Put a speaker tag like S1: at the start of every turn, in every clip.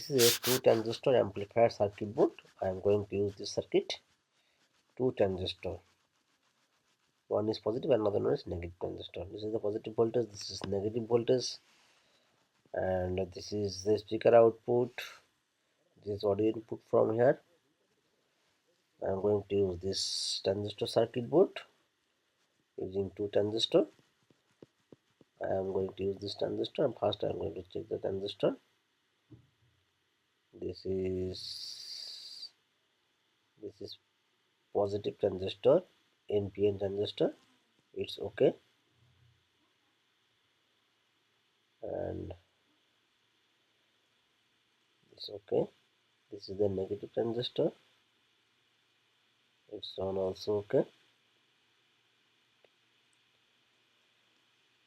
S1: This is a 2 transistor amplifier circuit board. I am going to use this circuit. 2 transistor. One is positive, another one is negative transistor. This is the positive voltage, this is negative voltage, and this is the speaker output. This is audio input from here. I am going to use this transistor circuit board using 2 transistor. I am going to use this transistor, and first I am going to check the transistor. This is positive transistor, NPN transistor. It's okay, and it's okay. This is the negative transistor. It's on also okay.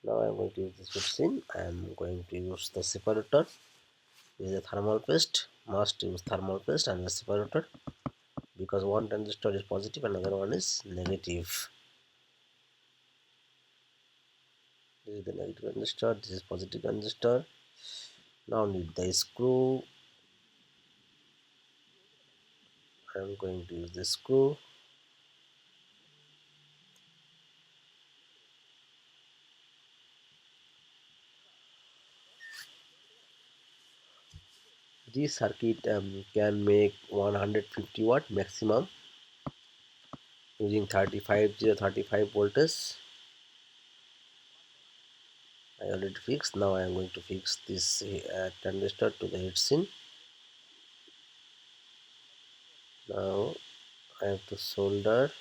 S1: Now I am going to use this medicine. I am going to use the separator. This is a thermal paste. Must use thermal paste and the separator, because one transistor is positive and another one is negative. This is the negative transistor. This is positive transistor. Now need the screw. I am going to use the screw. This circuit can make 150 watt maximum using 35 voltage. I already fixed. Now I am going to fix this transistor to the heatsink. Now I have to solder.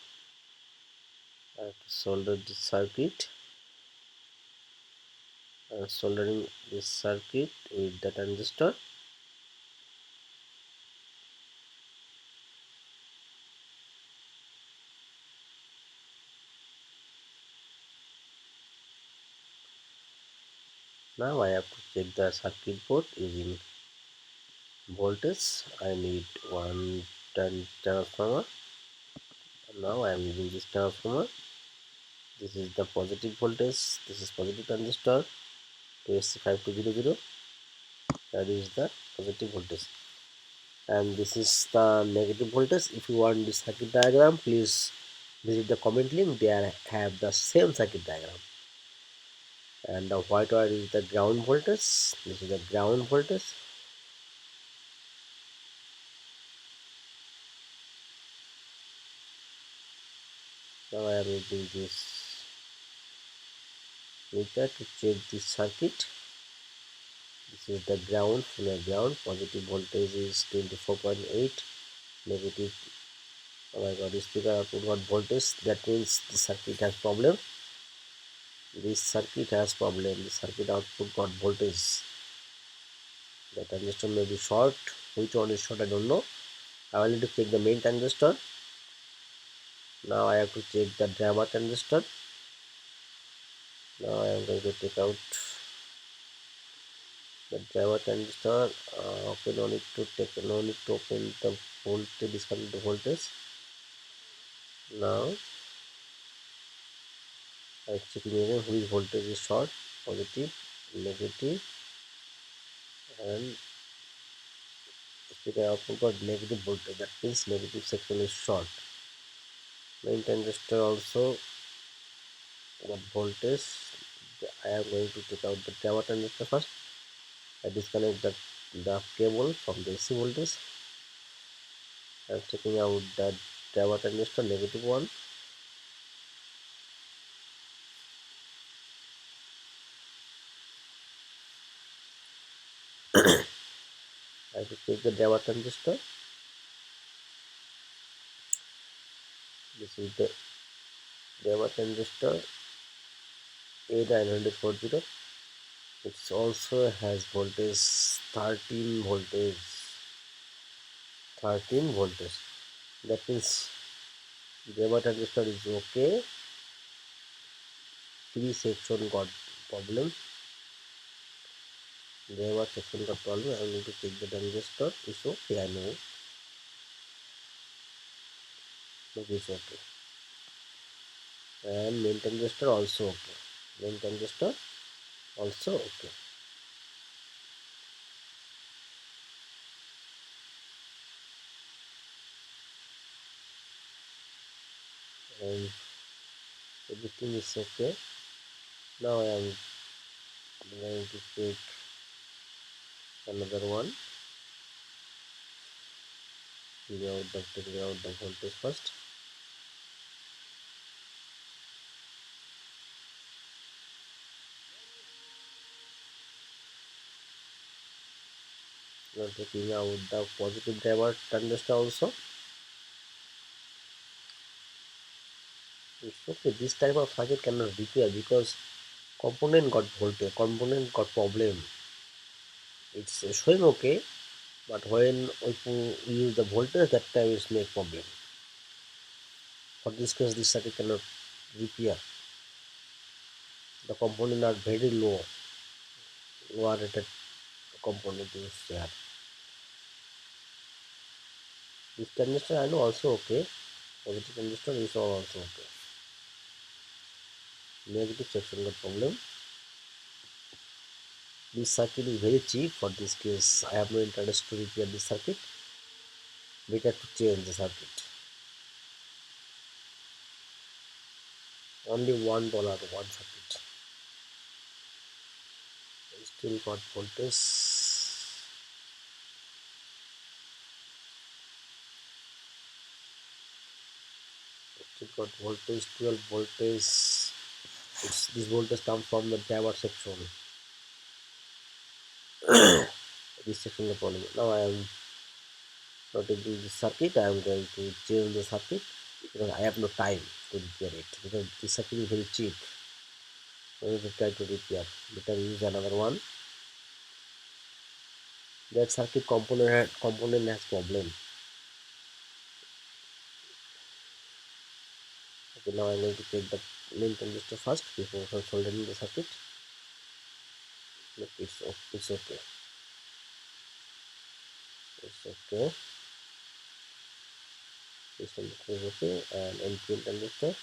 S1: This circuit. I am soldering this circuit with the transistor. Now I have to check the circuit board using voltage. I need one transformer. Now I am using this transformer. This is the positive voltage. This is positive transistor to SC5200. That is the positive voltage, and this is the negative voltage. If you want this circuit diagram, please visit the comment link. There have the same circuit diagram. And the white wire is the ground voltage. This is the ground voltage. Now I am using this meter to check this circuit. This is the ground, full ground. Positive voltage is 24.8. Negative, oh my god, speaker output got voltage. That means the circuit has problem. This circuit has problem. The circuit output got voltage. The transistor may be short. Which one is short, I don't know. I will need to check the main transistor. Now I have to check the driver transistor. Now I am going to take out the driver transistor. Okay, no need to open the voltage, disconnect the voltage. Now I am checking again which voltage is short, positive, negative, and speaker output got negative voltage. That means negative section is short. Main transistor also got voltage. I am going to take out the driver transistor first. I disconnect the cable from the AC voltage. I am taking out the driver transistor, negative one. I have to take the driver transistor. This is the driver transistor A940. It also has voltage 13 voltage. That means driver transistor is okay. 3 section got problem. Driver section got problem. I need to check the transistor. It's okay, I know. Look, it's okay. And main transistor also okay. Main transistor also okay. and everything is okay. Now I am going to take another one. Figure out the voltage first. Now taking out the positive driver transistor also. It's okay. This type of circuit cannot repair because component got problem. It's showing okay, but when we use the voltage, that time it's make problem. For this case, this circuit cannot repair. The component are very lower rated component is there. This transistor I know also okay. Positive transistor is also okay. Negative section got problem. This circuit is very cheap. For this case, I have no interest to repair this circuit. Better to change the circuit. Only $1 one circuit. Still got voltage. Still got voltage, 12 voltage. This voltage comes from the driver section. This section the problem. Now I am not taking the circuit. I am going to change the circuit because I have no time to repair it because this circuit is very cheap. I will try to repair. Better use another one. That circuit component has problem. Okay, now I'm going to take the main transistor first before soldering the circuit. Look, it's okay. It's okay. It's okay. This transistor is okay, and NPN transistor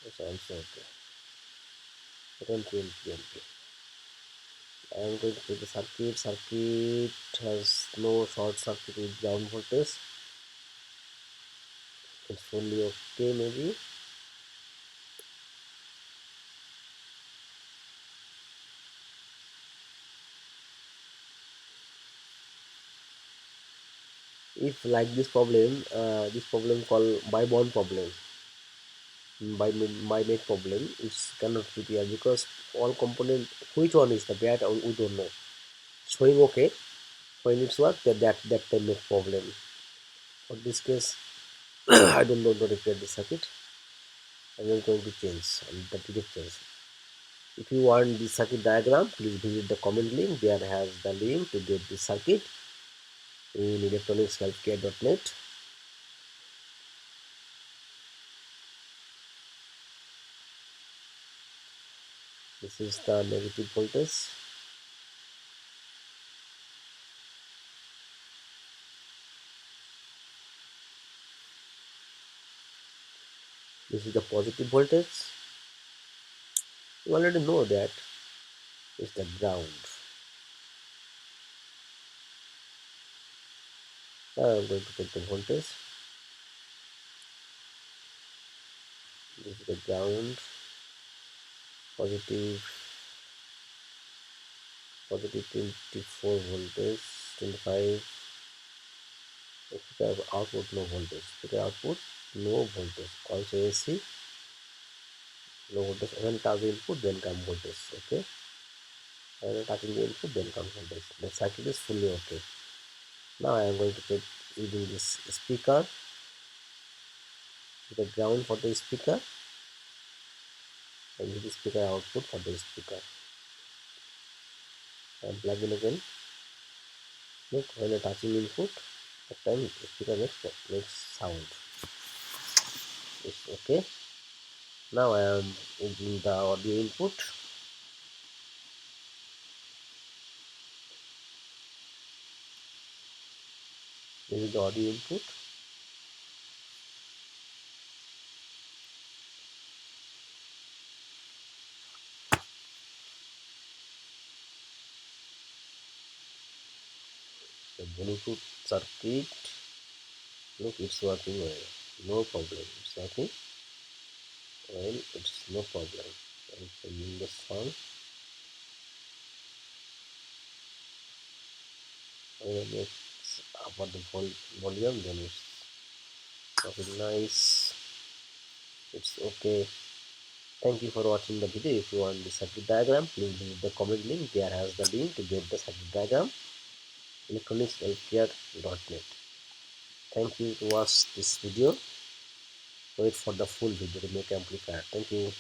S1: is also okay. NPN. I am going to take the circuit. Circuit has no short circuit with ground voltage. It's fully okay maybe. If like this problem called by bond problem, by mate problem, it's cannot repair because all component, which one is the bad we don't know. Showing okay when it's work, that can make problem. For this case, I don't know to repair the circuit. I'm not going to change the direct change. If you want the circuit diagram, please visit the comment link. There has the link to get the circuit in electrohelpcare.net. This is the negative voltage. This is the positive voltage. You already know that it's the ground. Now I'm going to take the voltage. This is the ground. Positive 24 voltage, 25. Speaker output no voltage. Speaker output no voltage. Also AC no voltage. When touch input, then come voltage. Okay. When touching the input, then comes voltage. The circuit is fully okay. Now I am going to take using this speaker, the ground for the speaker, and the speaker output for the speaker. And plug in again. Look, when I touching input, that time the speaker makes sound. It's okay. Now I am using the audio input. This is the audio input. The Bluetooth circuit. Look, it's working well. No problem. It's working. well, it's no problem. I'm changing the sound. When it's about the volume, then it's very nice. It's okay. Thank you for watching the video. If you want the circuit diagram, please visit the comment link. There has the link to get the circuit diagram. electrohelpcare.net. Thank you to watch this video. Wait for the full video to make amplifier. Thank you.